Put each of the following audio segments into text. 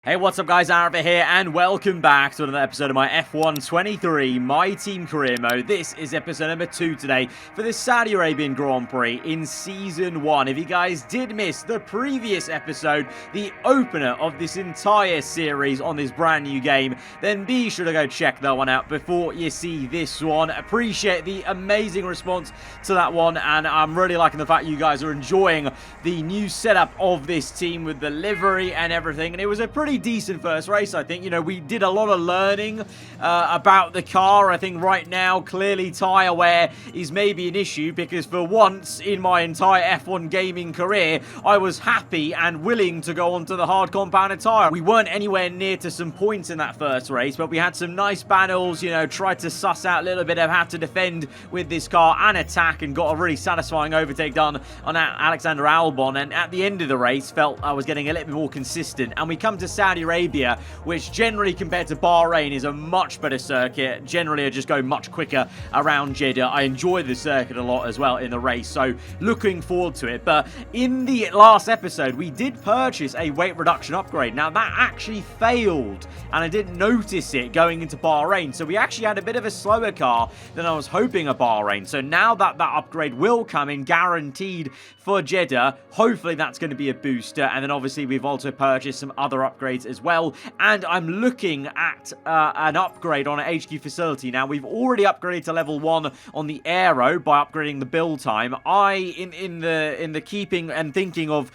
Hey, what's up guys, aarava here, and welcome back to another episode of my F1 23 My Team Career Mode. This is episode number 2 today for the Saudi Arabian Grand Prix in Season 1. If you guys did miss the previous episode, the opener of this entire series on this brand new game, then be sure to go check that one out before you see this one. Appreciate the amazing response to that one, and I'm really liking the fact you guys are enjoying the new setup of this team with the livery and everything, and it was a pretty decent first race. I think, we did a lot of learning about the car. I think right now, clearly tyre wear is maybe an issue, because for once in my entire F1 gaming career, I was happy and willing to go onto the hard compounded tyre. We weren't anywhere near to some points in that first race, but we had some nice battles, tried to suss out a little bit of how to defend with this car and attack, and got a really satisfying overtake done on Alexander Albon, and at the end of the race, felt I was getting a little bit more consistent. And we come to Saudi Arabia, which generally compared to Bahrain is a much better circuit. Generally, I just go much quicker around Jeddah. I enjoy the circuit a lot as well in the race, so looking forward to it. But in the last episode, we did purchase a weight reduction upgrade. Now, that actually failed, and I didn't notice it going into Bahrain, so we actually had a bit of a slower car than I was hoping at Bahrain. So now that upgrade will come in guaranteed for Jeddah, hopefully that's going to be a booster. And then obviously we've also purchased some other upgrades as well, and I'm looking at an upgrade on an HQ facility. Now, we've already upgraded to level 1 on the aero by upgrading the build time. In the keeping and thinking of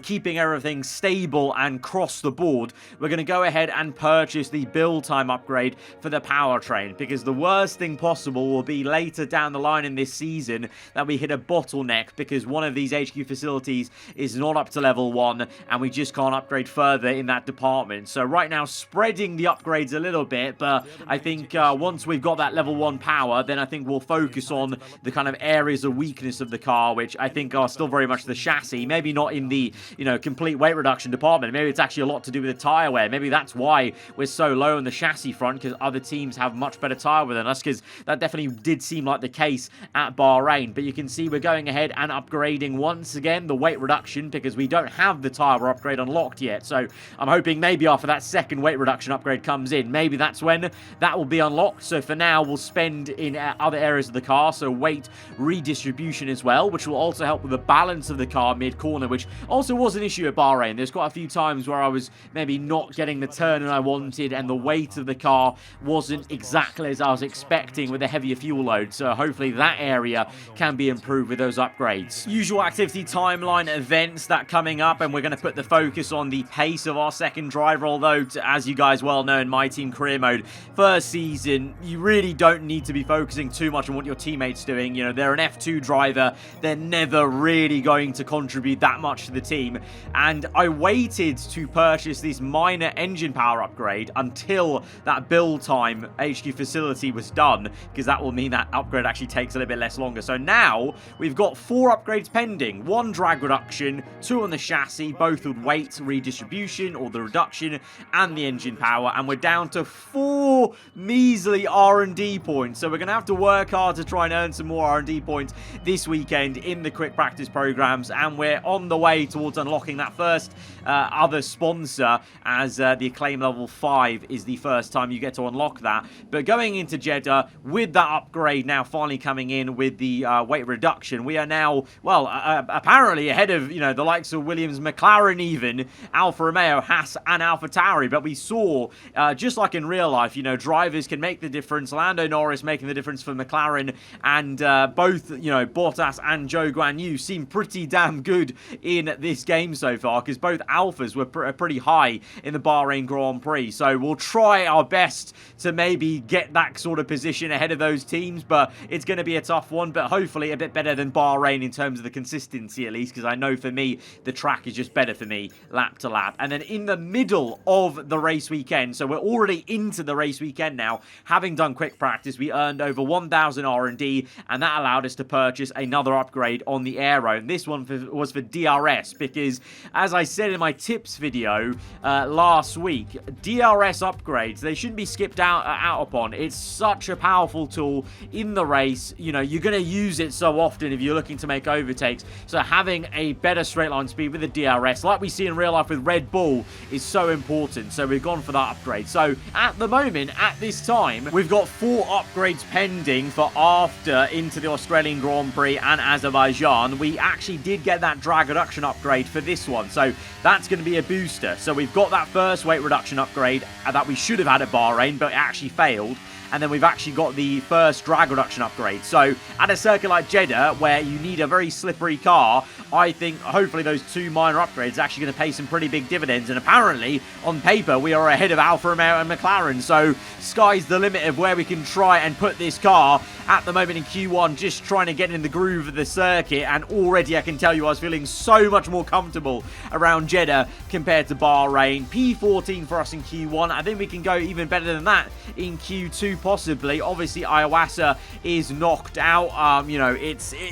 keeping everything stable and cross the board, we're going to go ahead and purchase the build time upgrade for the powertrain, because the worst thing possible will be later down the line in this season that we hit a bottleneck because one of these HQ facilities is not up to level 1 and we just can't upgrade further in that department. So right now, spreading the upgrades a little bit, but I think once we've got that level 1 power, then I think we'll focus on the kind of areas of weakness of the car, which I think are still very much the chassis. Maybe not in the complete weight reduction department. Maybe it's actually a lot to do with the tyre wear. Maybe that's why we're so low on the chassis front, because other teams have much better tyre wear than us, because that definitely did seem like the case at Bahrain. But you can see we're going ahead and upgrading once again the weight reduction, because we don't have the tyre upgrade unlocked yet. So I'm hoping maybe after that second weight reduction upgrade comes in, maybe that's when that will be unlocked. So for now, we'll spend in other areas of the car, so weight redistribution as well, which will also help with the balance of the car mid-corner, which also was an issue at Bahrain. There's quite a few times where I was maybe not getting the turn that I wanted, and the weight of the car wasn't exactly as I was expecting with a heavier fuel load. So hopefully that area can be improved with those upgrades. Usual activity timeline events that coming up, and we're going to put the focus on the pace of our second driver, although as you guys well know, in My Team Career Mode first season, you really don't need to be focusing too much on what your teammates doing. They're an F2 driver, they're never really going to contribute that much to the team, and I waited to purchase this minor engine power upgrade until that build time HQ facility was done, because that will mean that upgrade actually takes a little bit less longer. So now we've got 4 upgrades pending: 1 drag reduction, 2 on the chassis, both with weight redistribution or the reduction, and the engine power, and we're down to 4 measly R&D points. So we're going to have to work hard to try and earn some more R&D points this weekend in the quick practice programs, and we're on the way towards unlocking that first other sponsor, as the Acclaim level 5 is the first time you get to unlock that. But going into Jeddah with that upgrade now finally coming in with the weight reduction, we are now, well, apparently ahead of the likes of Williams, McLaren, even Alfa Romeo, Haas, and AlphaTauri. But we saw, just like in real life, drivers can make the difference. Lando Norris making the difference for McLaren, and both, Bottas and Zhou Guanyu seem pretty damn good in this game so far, because both Alphas were pretty high in the Bahrain Grand Prix. So we'll try our best to maybe get that sort of position ahead of those teams, but it's going to be a tough one, but hopefully a bit better than Bahrain in terms of the consistency, at least, because I know for me, the track is just better for me lap to lap. And then in the middle of the race weekend, so we're already into the race weekend now, having done quick practice, we earned over 1,000 R&D, and that allowed us to purchase another upgrade on the aero. And this one was for DRS, because as I said in my tips video last week, DRS upgrades, they shouldn't be skipped out upon. It's such a powerful tool in the race. You're going to use it so often if you're looking to make overtakes. So having a better straight line speed with the DRS, like we see in real life with Red Bull, is so important. So we've gone for that upgrade. So at the moment, at this time, we've got 4 upgrades pending for after into the Australian Grand Prix and Azerbaijan. We actually did get that drag reduction upgrade for this one. So that's going to be a booster. So we've got that first weight reduction upgrade that we should have had at Bahrain, but it actually failed. And then we've actually got the first drag reduction upgrade. So at a circuit like Jeddah, where you need a very slippery car, I think hopefully those 2 minor upgrades are actually going to pay some pretty big dividends. And apparently, on paper, we are ahead of Alfa Romeo and McLaren. So sky's the limit of where we can try and put this car. At the moment in Q1, just trying to get in the groove of the circuit. And already I can tell you I was feeling so much more comfortable around Jeddah compared to Bahrain. P14 for us in Q1. I think we can go even better than that in Q2. Possibly. Obviously, Iwasa is knocked out. You know,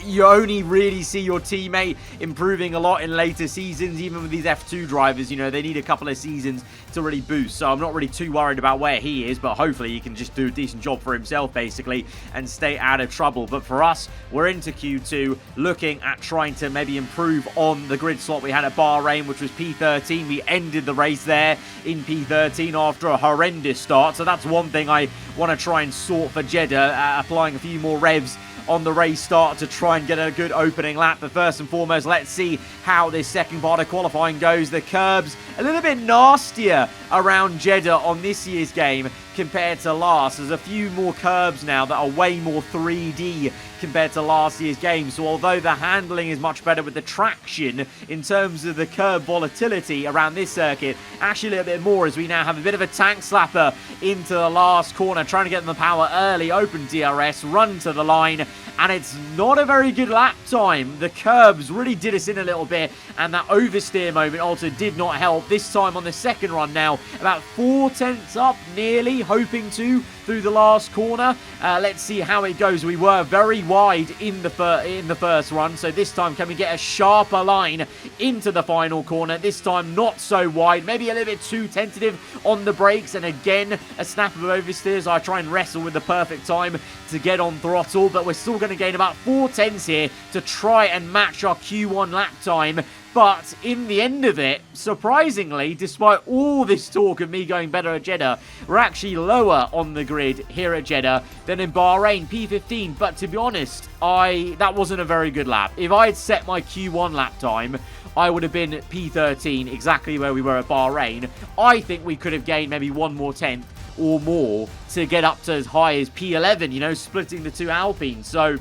you only really see your teammate improving a lot in later seasons, even with these F2 drivers. You know, they need a couple of seasons to really boost. So I'm not really too worried about where he is, but hopefully he can just do a decent job for himself, basically, and stay out of trouble. But for us, we're into Q2, looking at trying to maybe improve on the grid slot we had at Bahrain, which was P13. We ended the race there in P13 after a horrendous start. So that's one thing I want to try and sort for Jeddah, applying a few more revs on the race start to try and get a good opening lap. But first and foremost, let's see how this second part of qualifying goes. The curbs a little bit nastier around Jeddah on this year's game compared to last. There's a few more curbs now that are way more 3D compared to last year's game. So although the handling is much better with the traction in terms of the curb volatility around this circuit, actually a little bit more as we now have a bit of a tank slapper into the last corner, trying to get them the power early, open DRS, run to the line, and it's not a very good lap time. The curbs really did us in a little bit, and that oversteer moment also did not help. This time on the second run now, about 4 tenths up, nearly, hoping to, through the last corner. Let's see how it goes. We were very wide in the first run, so this time can we get a sharper line into the final corner? This time not so wide, maybe a little bit too tentative on the brakes, and again a snap of oversteers. I try and wrestle with the perfect time to get on throttle, but we're still going to gain about 4 tenths here to try and match our Q1 lap time. But in the end of it, surprisingly, despite all this talk of me going better at Jeddah, we're actually lower on the grid here at Jeddah than in Bahrain, P15. But to be honest, that wasn't a very good lap. If I had set my Q1 lap time, I would have been P13, exactly where we were at Bahrain. I think we could have gained maybe 1 more tenth or more to get up to as high as P11, you know, splitting the 2 Alpines. So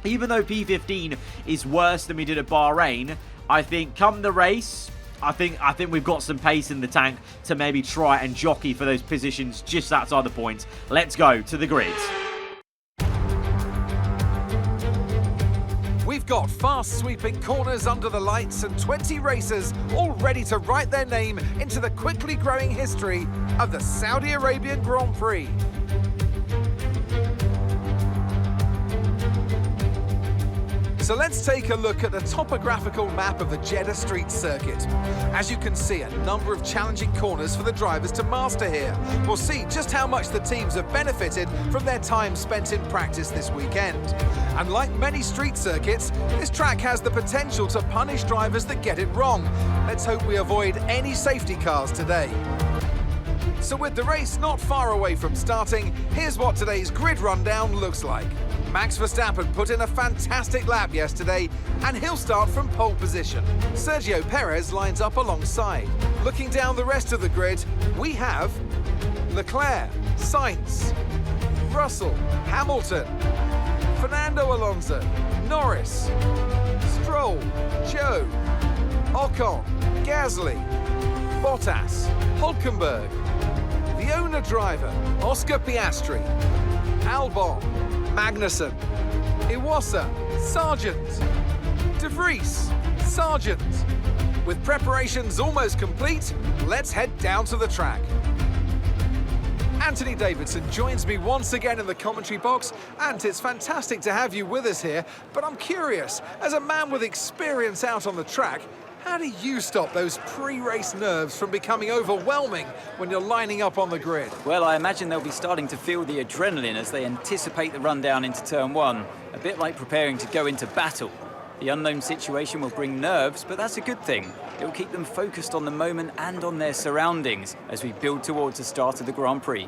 even though P15 is worse than we did at Bahrain, I think come the race, I think we've got some pace in the tank to maybe try and jockey for those positions just outside the points. Let's go to the grid. We've got fast sweeping corners under the lights and 20 racers all ready to write their name into the quickly growing history of the Saudi Arabian Grand Prix. So let's take a look at the topographical map of the Jeddah street circuit. As you can see, a number of challenging corners for the drivers to master here. We'll see just how much the teams have benefited from their time spent in practice this weekend. And like many street circuits, this track has the potential to punish drivers that get it wrong. Let's hope we avoid any safety cars today. So with the race not far away from starting, here's what today's grid rundown looks like. Max Verstappen put in a fantastic lap yesterday, and he'll start from pole position. Sergio Perez lines up alongside. Looking down the rest of the grid, we have Leclerc, Sainz, Russell, Hamilton, Fernando Alonso, Norris, Stroll, Joe, Ocon, Gasly, Bottas, Hülkenberg, the owner driver, Oscar Piastri, Albon, Magnussen, Iwasa, Sargent, De Vries, Sargent. With preparations almost complete, let's head down to the track. Anthony Davidson joins me once again in the commentary box. Ant, it's fantastic to have you with us here, but I'm curious, as a man with experience out on the track, how do you stop those pre-race nerves from becoming overwhelming when you're lining up on the grid? Well, I imagine they'll be starting to feel the adrenaline as they anticipate the run down into turn 1, a bit like preparing to go into battle. The unknown situation will bring nerves, but that's a good thing. It will keep them focused on the moment and on their surroundings as we build towards the start of the Grand Prix.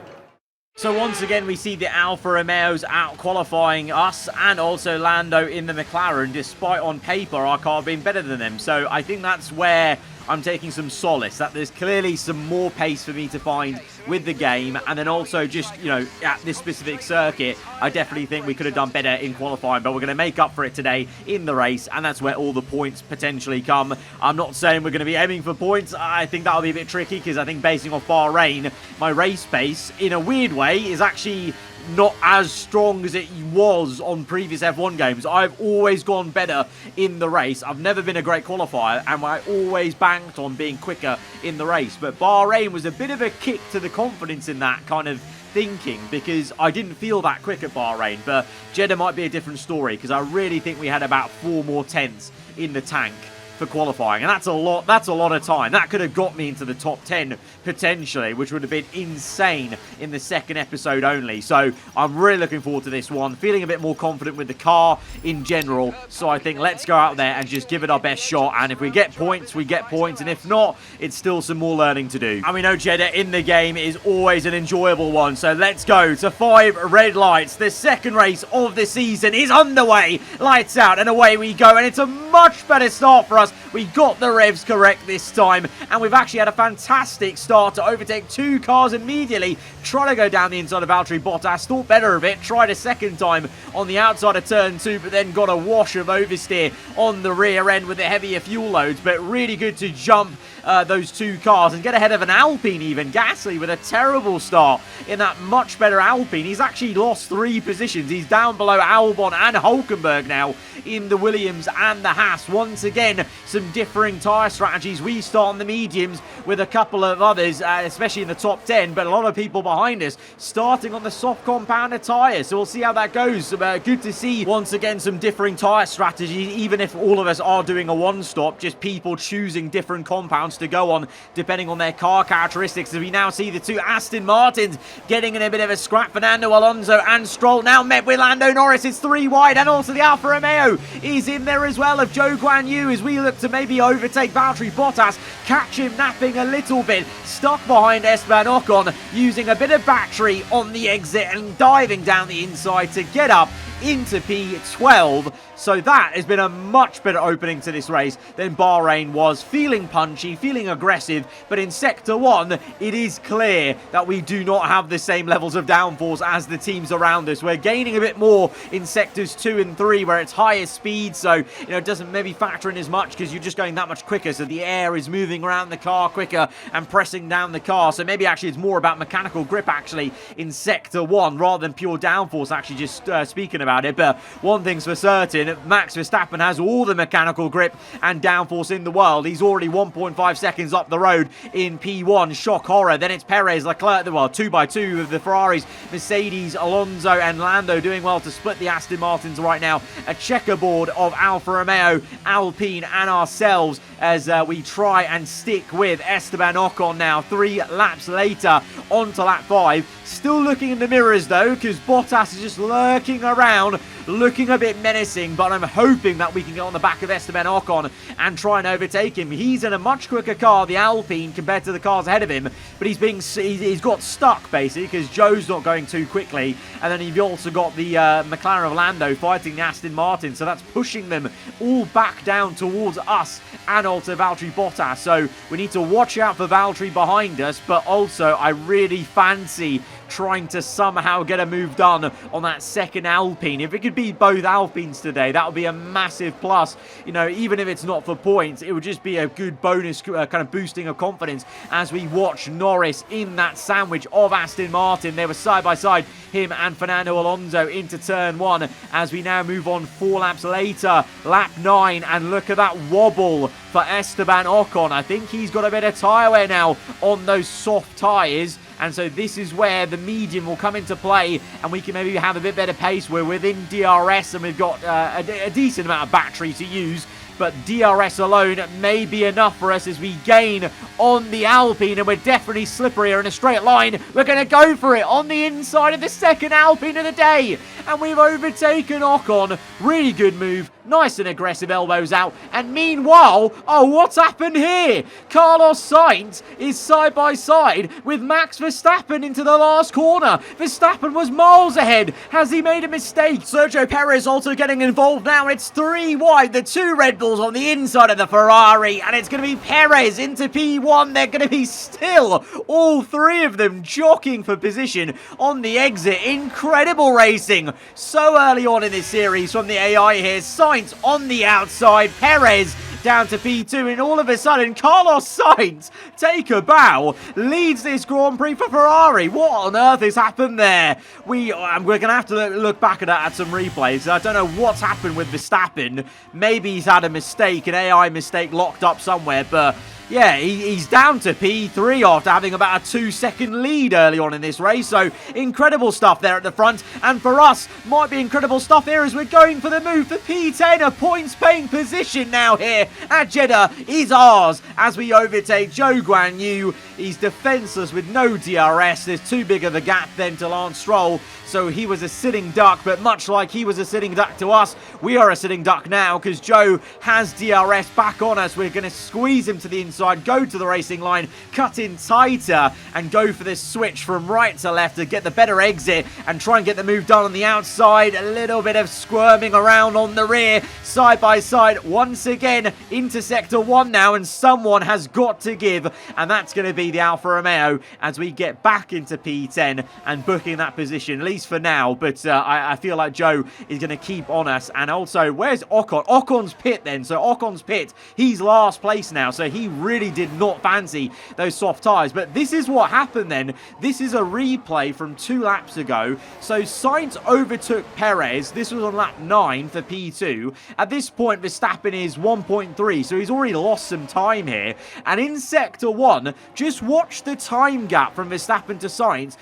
So once again, we see the Alfa Romeos out-qualifying us and also Lando in the McLaren, despite on paper our car being better than them. So I think that's where I'm taking some solace, that there's clearly some more pace for me to find with the game. And then also just, you know, at this specific circuit, I definitely think we could have done better in qualifying, but we're going to make up for it today in the race, and that's where all the points potentially come. I'm not saying we're going to be aiming for points. I think that'll be a bit tricky, because I think basing off Bahrain, my race pace, in a weird way, is actually not as strong as it was on previous F1 games. I've always gone better in the race. I've never been a great qualifier, and I always banked on being quicker in the race. But Bahrain was a bit of a kick to the confidence in that kind of thinking, because I didn't feel that quick at Bahrain. But Jeddah might be a different story, because I really think we had about 4 more tenths in the tank for qualifying, and that's a lot of time. That could have got me into the top 10 potentially, which would have been insane in the second episode only. So I'm really looking forward to this one, feeling a bit more confident with the car in general. So I think let's go out there and just give it our best shot, and if we get points, we get points, and if not, it's still some more learning to do. And we know Jeddah in the game is always an enjoyable one, so let's go to 5 red lights. The second race of the season is underway. Lights out and away we go, and it's a much better start for us. We got the revs correct this time, and we've actually had a fantastic start to overtake 2 cars immediately. Try to go down the inside of Valtteri Bottas, thought better of it, tried a second time on the outside of turn 2, but then got a wash of oversteer on the rear end with the heavier fuel loads. But really good to jump those 2 cars and get ahead of an Alpine even. Gasly with a terrible start in that much better Alpine. He's actually lost 3 positions. He's down below Albon and Hulkenberg now in the Williams and the Haas. Once again, some differing tyre strategies. We start on the mediums with a couple of others, especially in the top 10, but a lot of people behind us starting on the soft compounder tyres. So we'll see how that goes. Good to see, once again, some differing tyre strategies, even if all of us are doing a one-stop, just people choosing different compounds to go on depending on their car characteristics. As we now see the 2 Aston Martins getting in a bit of a scrap. Fernando Alonso and Stroll now met with Lando Norris. It's 3 wide, and also the Alfa Romeo is in there as well of Zhou Guanyu, as we look to maybe overtake Valtteri Bottas, catch him napping a little bit, stuck behind Esteban Ocon, using a bit of battery on the exit and diving down the inside to get up into P12. So that has been a much better opening to this race than Bahrain was. Feeling punchy, feeling aggressive, but in Sector 1, it is clear that we do not have the same levels of downforce as the teams around us. We're gaining a bit more in Sectors 2 and 3, where it's higher speed, so, you know, it doesn't maybe factor in as much because you're just going that much quicker, so the air is moving around the car quicker and pressing down the car. So maybe actually it's more about mechanical grip actually in Sector 1 rather than pure downforce, actually just speaking about it. But one thing's for certain, Max Verstappen has all the mechanical grip and downforce in the world. He's already 1.5 seconds up the road in P1. Shock horror. Then it's Perez, Leclerc, 2x2 of the Ferraris, Mercedes, Alonso and Lando doing well to split the Aston Martins right now. A checkerboard of Alfa Romeo, Alpine and ourselves as we try and stick with Esteban Ocon now. 3 laps later, on to lap 5. Still looking in the mirrors though, because Bottas is just lurking around, looking a bit menacing, but I'm hoping that we can get on the back of Esteban Ocon and try and overtake him. He's in a much quicker car, the Alpine, compared to the cars ahead of him, but he's got stuck basically because Zhou's not going too quickly, and then you've also got the McLaren of Lando fighting the Aston Martin, so that's pushing them all back down towards us and also Valtteri Bottas. So we need to watch out for Valtteri behind us, but also I really fancy trying to somehow get a move done on that second Alpine. If it could be both Alpines today, that would be a massive plus. You know, even if it's not for points, it would just be a good bonus kind of boosting of confidence as we watch Norris in that sandwich of Aston Martin. They were side by side, him and Fernando Alonso into turn 1 as we now move on 4 laps later, lap 9, and look at that wobble for Esteban Ocon. I think he's got a bit of tyre wear now on those soft tyres, and so this is where the medium will come into play and we can maybe have a bit better pace. We're within DRS and we've got a decent amount of battery to use, but DRS alone may be enough for us as we gain on the Alpine, and we're definitely slipperier in a straight line. We're going to go for it on the inside of the second Alpine of the day, and we've overtaken Ocon. Really good move. Nice and aggressive elbows out. And meanwhile, oh, what's happened here? Carlos Sainz is side by side with Max Verstappen into the last corner. Verstappen was miles ahead. Has he made a mistake? Sergio Perez also getting involved now. It's 3 wide. The 2 Red Bulls on the inside of the Ferrari. And it's going to be Perez into P1. They're going to be still all 3 of them jockeying for position on the exit. Incredible racing so early on in this series from the AI here. Sainz on the outside. Perez down to P2, and all of a sudden, Carlos Sainz, take a bow, leads this Grand Prix for Ferrari. What on earth has happened there? We're going to have to look back at some replays. I don't know what's happened with Verstappen. Maybe he's had a mistake, an AI mistake locked up somewhere, but yeah, he's down to P3 after having about a 2-second lead early on in this race. So, incredible stuff there at the front. And for us, might be incredible stuff here as we're going for the move for P10. A points-paying position now here at Jeddah is ours as we overtake Zhou Guanyu. He's defenseless with no DRS. There's too big of a gap then to Lance Stroll. So he was a sitting duck, but much like he was a sitting duck to us, we are a sitting duck now because Zhou has DRS back on us. We're going to squeeze him to the inside, go to the racing line, cut in tighter, and go for this switch from right to left to get the better exit and try and get the move done on the outside. A little bit of squirming around on the rear, side by side, once again into Sector 1 now, and someone has got to give, and that's going to be the Alfa Romeo as we get back into P10 and booking that position, at least for now. But I feel like Zhou is going to keep on us. And also, where's Ocon? Ocon's pit then. So Ocon's pit, he's last place now. So he really did not fancy those soft tyres. But this is what happened then. This is a replay from 2 laps ago. So Sainz overtook Perez. This was on lap 9 for P2. At this point, Verstappen is 1.3. So he's already lost some time here. And in Sector 1, just watch the time gap from Verstappen to Sainz.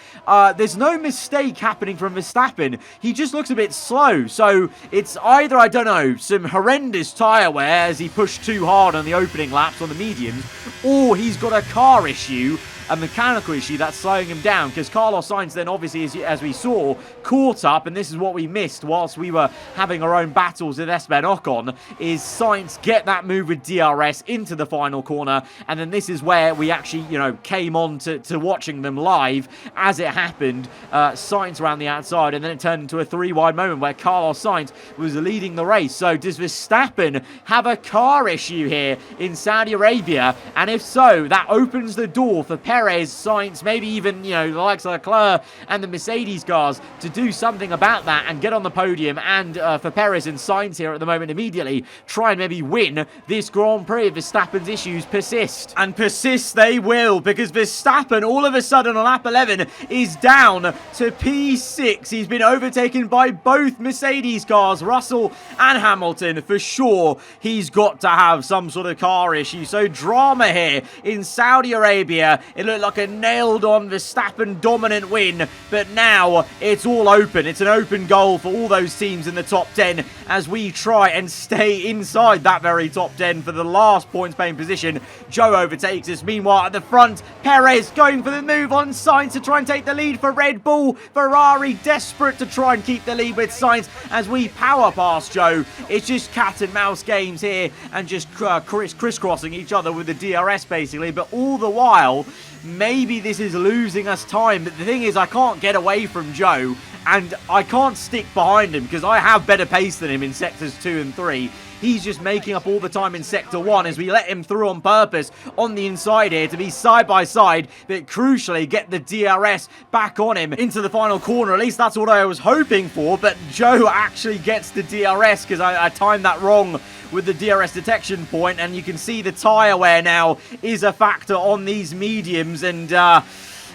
There's no mistake happening from Verstappen. He just looks a bit slow. So it's either, I don't know, some horrendous tyre wear as he pushed too hard on the opening laps on the mediums, or he's got a car issue, a mechanical issue that's slowing him down, because Carlos Sainz then obviously, as we saw, caught up, and this is what we missed whilst we were having our own battles with Esteban Ocon, is Sainz get that move with DRS into the final corner, and then this is where we actually, you know, came on to watching them live as it happened. Sainz around the outside, and then it turned into a 3-wide moment where Carlos Sainz was leading the race. So does Verstappen have a car issue here in Saudi Arabia? And if so, that opens the door for Perez, Sainz, maybe even, you know, the likes of Leclerc and the Mercedes cars to do something about that and get on the podium. And for Perez and Sainz here at the moment immediately, try and maybe win this Grand Prix if Verstappen's issues persist. And persist they will, because Verstappen all of a sudden on lap 11 is down to P6. He's been overtaken by both Mercedes cars, Russell and Hamilton. For sure, he's got to have some sort of car issue. So drama here in Saudi Arabia. It looked like a nailed-on Verstappen dominant win, but now it's all open. It's an open goal for all those teams in the top 10 as we try and stay inside that very top 10 for the last points-paying position. Zhou overtakes us. Meanwhile, at the front, Perez going for the move on Sainz to try and take the lead for Red Bull. Ferrari desperate to try and keep the lead with Sainz as we power past Zhou. It's just cat and mouse games here and just crisscrossing each other with the DRS basically, but all the while, maybe this is losing us time. But the thing is, I can't get away from Zhou, and I can't stick behind him because I have better pace than him in sectors 2 and 3. He's just making up all the time in Sector 1 as we let him through on purpose on the inside here to be side by side, but crucially get the DRS back on him into the final corner. At least that's what I was hoping for, but Zhou actually gets the DRS because I timed that wrong with the DRS detection point, and you can see the tyre wear now is a factor on these mediums, and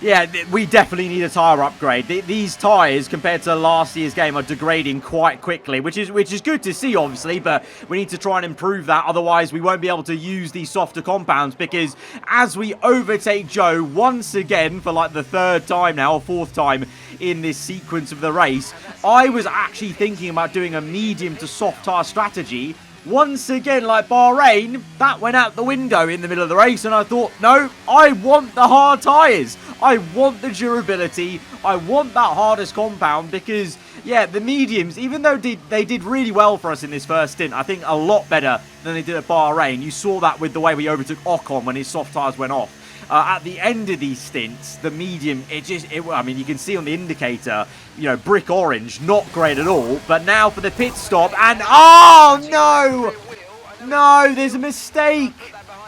yeah, we definitely need a tyre upgrade. These tyres, compared to last year's game, are degrading quite quickly, which is good to see, obviously, but we need to try and improve that. Otherwise, we won't be able to use these softer compounds, because as we overtake Zhou once again for like the 3rd time now, or 4th time in this sequence of the race, I was actually thinking about doing a medium to soft tyre strategy. Once again, like Bahrain, that went out the window in the middle of the race, and I thought, no, I want the hard tyres. I want the durability. I want that hardest compound, because yeah, the mediums, even though they did really well for us in this first stint, I think a lot better than they did at Bahrain. You saw that with the way we overtook Ocon when his soft tyres went off. At the end of these stints, the medium, I mean, you can see on the indicator, you know, brick orange, not great at all. But now for the pit stop, and oh no! No, there's a mistake.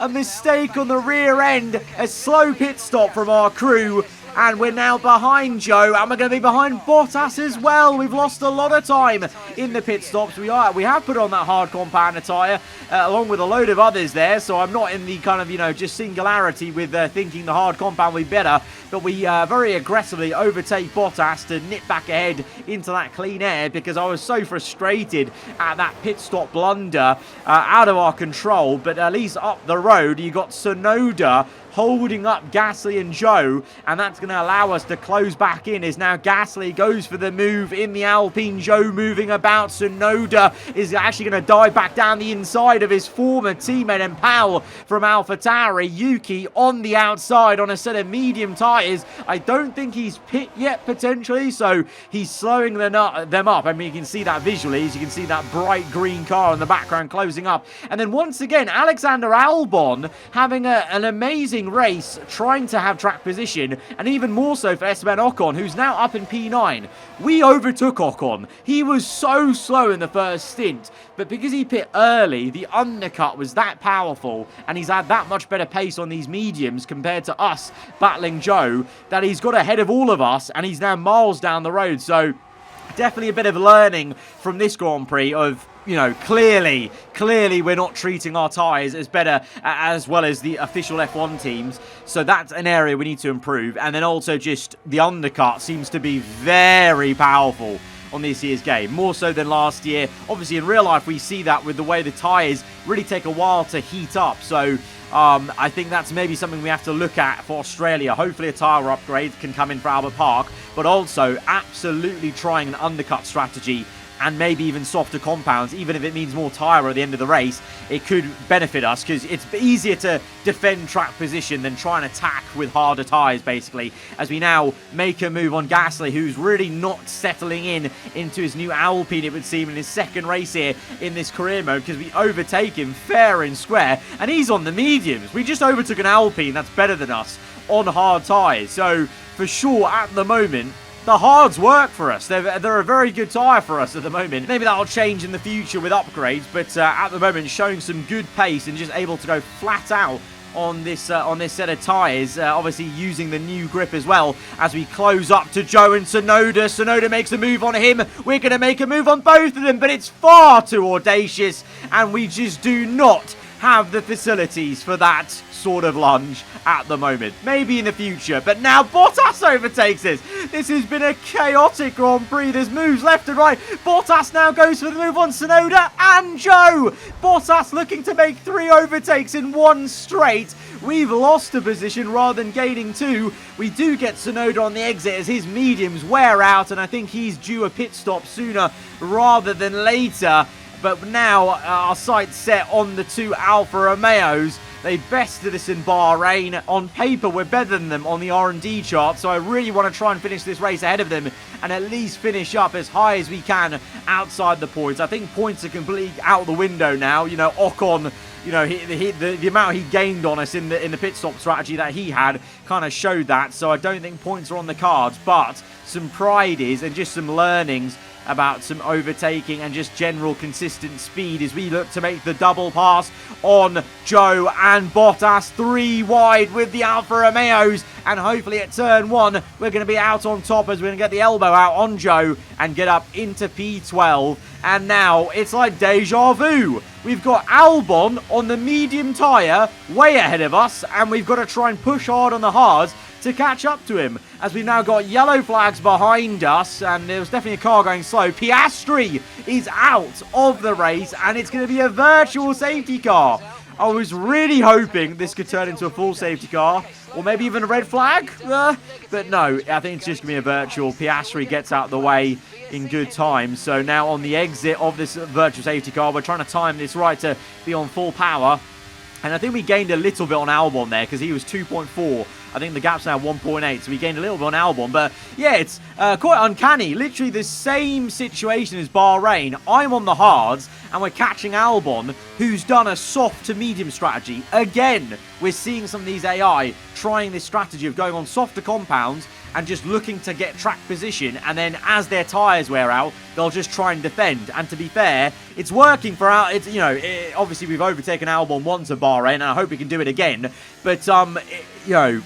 A mistake on the rear end. A slow pit stop from our crew. And we're now behind Joe, and we're going to be behind Bottas as well. We've lost a lot of time in the pit stops. We have put on that hard compounder tyre, along with a load of others there. So I'm not in the kind of, you know, just singularity with thinking the hard compound will be better. But we very aggressively overtake Bottas to nip back ahead into that clean air, because I was so frustrated at that pit stop blunder, out of our control. But at least up the road, you got Tsunoda holding up Gasly and Joe, and that's going to allow us to close back in as now Gasly goes for the move in the Alpine. Joe moving about. Tsunoda is actually going to dive back down the inside of his former teammate and pal from AlphaTauri. Yuki on the outside on a set of medium tyres. I don't think he's pit yet, potentially, so he's slowing them up. I mean, you can see that visually, as you can see that bright green car in the background closing up. And then once again, Alexander Albon having an amazing race, trying to have track position, and even more so for Esteban Ocon, who's now up in P9. We overtook Ocon. He was so slow in the first stint, but because he pit early, the undercut was that powerful, and he's had that much better pace on these mediums compared to us battling Joe, that he's got ahead of all of us, and he's now miles down the road. So definitely a bit of learning from this Grand Prix of, you know, clearly we're not treating our tyres as better as well as the official F1 teams. So that's an area we need to improve. And then also just the undercut seems to be very powerful on this year's game, more so than last year. Obviously, in real life, we see that with the way the tyres really take a while to heat up. So I think that's maybe something we have to look at for Australia. Hopefully a tyre upgrade can come in for Albert Park, but also absolutely trying an undercut strategy and maybe even softer compounds, even if it means more tyre at the end of the race. It could benefit us, because it's easier to defend track position than try and attack with harder tyres, basically, as we now make a move on Gasly, who's really not settling into his new Alpine, it would seem, in his second race here in this career mode, because we overtake him fair and square, and he's on the mediums. We just overtook an Alpine that's better than us on hard tyres. So for sure, at the moment, the hards work for us. They're a very good tyre for us at the moment. Maybe that'll change in the future with upgrades, but at the moment, showing some good pace and just able to go flat out on this set of tyres. Obviously using the new grip as well as we close up to Joe and Tsunoda. Tsunoda makes a move on him. We're going to make a move on both of them, but it's far too audacious, and we just do not have the facilities for that sort of lunge at the moment. Maybe in the future, but now Bottas overtakes us. This has been a chaotic Grand Prix. There's moves left and right. Bottas now goes for the move on Tsunoda and Joe. Bottas looking to make 3 overtakes in one straight. We've lost a position rather than gaining 2. We do get Tsunoda on the exit as his mediums wear out, and I think he's due a pit stop sooner rather than later. But now our sights set on the 2 Alfa Romeos. They bested us in Bahrain. On paper, we're better than them on the R&D chart, so I really want to try and finish this race ahead of them and at least finish up as high as we can outside the points. I think points are completely out the window now. You know, Ocon, you know, the amount he gained on us in the pit stop strategy that he had kind of showed that, so I don't think points are on the cards, but some pride is, and just some learnings about some overtaking and just general consistent speed as we look to make the double pass on Joe and Bottas. 3 wide with the Alfa Romeos, and hopefully at turn 1 we're going to be out on top as we're going to get the elbow out on Joe and get up into P12. And now it's like deja vu. We've got Albon on the medium tyre way ahead of us, and we've got to try and push hard on the hards to catch up to him, as we've now got yellow flags behind us, and there was definitely a car going slow. Piastri is out of the race, and it's going to be a virtual safety car. I was really hoping this could turn into a full safety car, or maybe even a red flag, but no, I think it's just going to be a virtual. Piastri gets out of the way in good time. So now on the exit of this virtual safety car, we're trying to time this right to be on full power. And I think we gained a little bit on Albon there, because he was 2.4 I think the gap's now 1.8, so we gained a little bit on Albon. But yeah, it's quite uncanny. Literally the same situation as Bahrain. I'm on the hards, and we're catching Albon, who's done a soft to medium strategy. Again, we're seeing some of these AI trying this strategy of going on softer compounds and just looking to get track position, and then as their tyres wear out, they'll just try and defend. And to be fair, it's working for our... It's, you know, obviously we've overtaken Albon once at Bahrain, and I hope we can do it again. But, you know,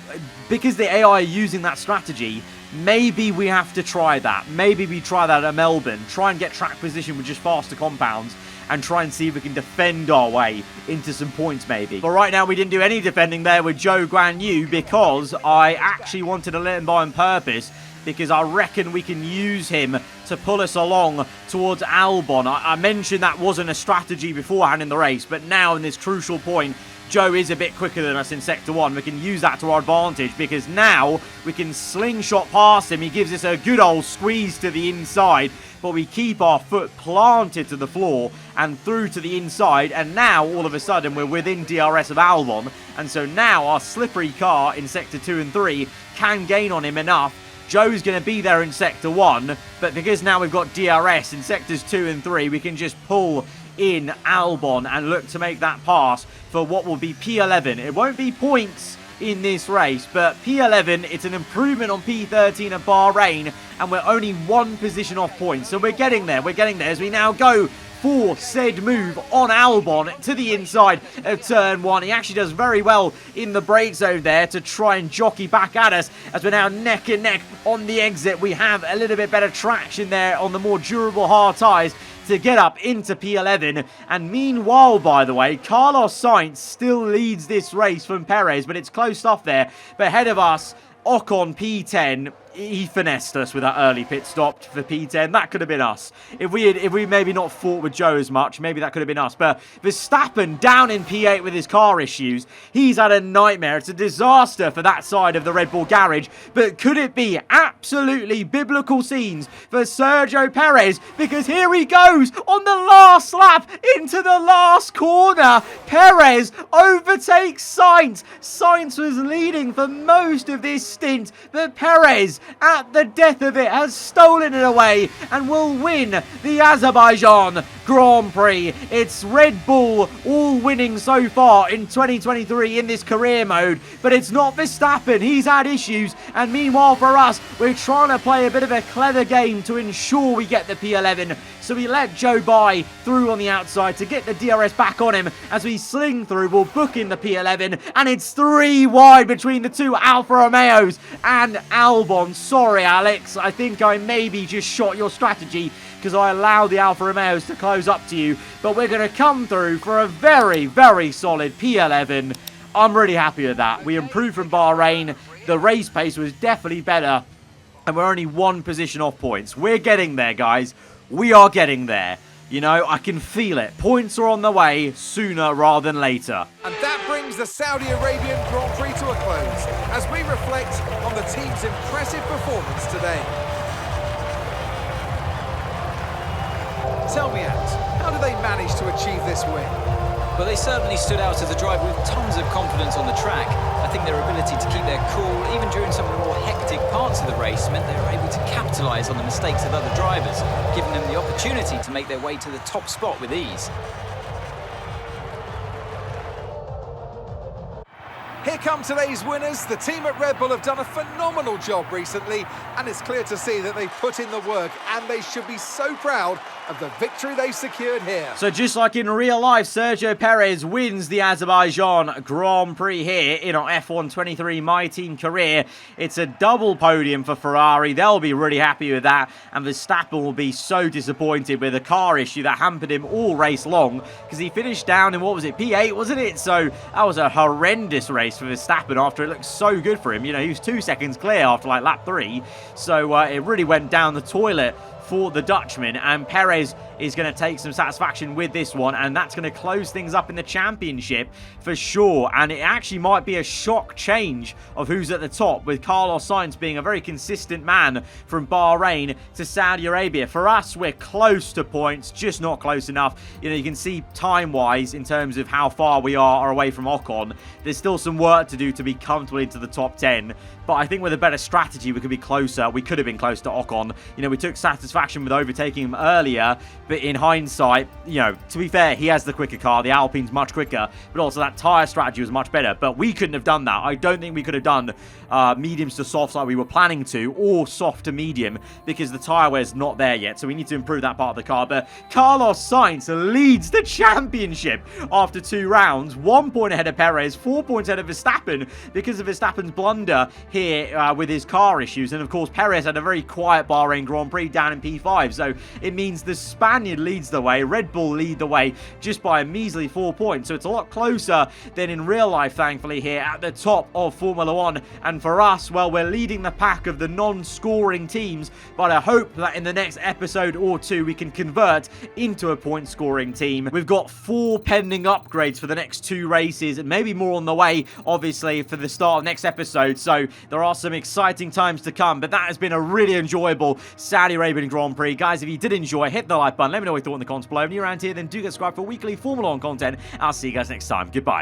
because the AI are using that strategy, maybe we have to try that. Maybe we try that at Melbourne. Try and get track position with just faster compounds, and try and see if we can defend our way into some points maybe. But right now we didn't do any defending there with Zhou Guanyu, because I actually wanted to let him by on purpose, because I reckon we can use him to pull us along towards Albon. I mentioned that wasn't a strategy beforehand in the race, but now in this crucial point, Zhou is a bit quicker than us in Sector 1. We can use that to our advantage, because now we can slingshot past him. He gives us a good old squeeze to the inside, but we keep our foot planted to the floor and through to the inside, and now all of a sudden we're within DRS of Albon, and so now our slippery car in Sector 2 and 3 can gain on him enough. Zhou's going to be there in Sector 1, but because now we've got DRS in Sectors 2 and 3, we can just pull in Albon and look to make that pass for what will be P11. It won't be points in this race, but P11, it's an improvement on P13 at Bahrain, and we're only one position off points, so we're getting there as we now go for said move on Albon to the inside of turn 1. He actually does very well in the brake zone there to try and jockey back at us, as we're now neck and neck on the exit. We have a little bit better traction there on the more durable hard tyres to get up into P11. And meanwhile, by the way, Carlos Sainz still leads this race from Perez, but it's close stuff there. But ahead of us, Ocon P10, he finessed us with that early pit stop for P10. That could have been us. If we maybe not fought with Zhou as much, maybe that could have been us. But Verstappen down in P8 with his car issues. He's had a nightmare. It's a disaster for that side of the Red Bull garage. But could it be absolutely biblical scenes for Sergio Perez? Because here he goes on the last lap into the last corner. Perez overtakes Sainz. Sainz was leading for most of this stint, but Perez, at the death of it, has stolen it away and will win the Azerbaijan Grand Prix. It's Red Bull all winning so far in 2023 in this career mode, but it's not Verstappen. He's had issues, and meanwhile for us, we're trying to play a bit of a clever game to ensure we get the P11. So we let Zhou by through on the outside to get the DRS back on him. As we sling through, we'll book in the P11, and it's 3 wide between the two Alfa Romeos and Albon. Sorry, Alex, I think I maybe just shot your strategy because I allowed the Alfa Romeos to close up to you. But we're going to come through for a very, very solid P11. I'm really happy with that. We improved from Bahrain. The race pace was definitely better, and we're only one position off points. We're getting there, guys. We are getting there. You know, I can feel it. Points are on the way sooner rather than later. And that brings the Saudi Arabian Grand Prix to a close as we reflect on the team's impressive performance today. Tell me, Ant, how did they manage to achieve this win? Well, they certainly stood out as a driver with tons of confidence on the track. I think their ability to keep their cool, even during some of the more hectic parts of the race, meant they were able to capitalise on the mistakes of other drivers, giving them the opportunity to make their way to the top spot with ease. Here come today's winners. The team at Red Bull have done a phenomenal job recently, and it's clear to see that they've put in the work, and they should be so proud of the victory they've secured here. So just like in real life, Sergio Perez wins the Azerbaijan Grand Prix here in our F1 23 My Team career. It's a double podium for Ferrari. They'll be really happy with that, and Verstappen will be so disappointed with a car issue that hampered him all race long, because he finished down in, what was it, P8, wasn't it? So that was a horrendous race for Verstappen after it looked so good for him. You know, he was 2 seconds clear after like lap 3, so it really went down the toilet for the Dutchman, and Perez is going to take some satisfaction with this one, and that's going to close things up in the championship for sure. And it actually might be a shock change of who's at the top, with Carlos Sainz being a very consistent man from Bahrain to Saudi Arabia. For us, we're close to points, just not close enough. You know, you can see time-wise in terms of how far we are away from Ocon. There's still some work to do to be comfortably into the top 10. But I think with a better strategy, we could be closer. We could have been close to Ocon. You know, we took satisfaction with overtaking him earlier, but in hindsight, you know, to be fair, he has the quicker car. The Alpine's much quicker, but also that tyre strategy was much better. But we couldn't have done that. I don't think we could have done mediums to softs like we were planning to, or soft to medium, because the tyre wear's not there yet. So we need to improve that part of the car. But Carlos Sainz leads the championship after 2 rounds. 1 point ahead of Perez, 4 points ahead of Verstappen because of Verstappen's blunder here with his car issues. And of course, Perez had a very quiet Bahrain Grand Prix down in P5. So it means the Spaniard leads the way. Red Bull lead the way just by a measly 4 points. So it's a lot closer than in real life, thankfully, here at the top of Formula 1. And for us, well, we're leading the pack of the non-scoring teams. But I hope that in the next episode or 2, we can convert into a point-scoring team. We've got 4 pending upgrades for the next 2 races, and maybe more on the way, obviously, for the start of next episode. So there are some exciting times to come. But that has been a really enjoyable Saudi Arabian Grand Prix. Guys, if you did enjoy, hit the like button. Let me know what you thought in the comments below. If you're around here, then do get subscribed for weekly Formula 1 content. I'll see you guys next time. Goodbye.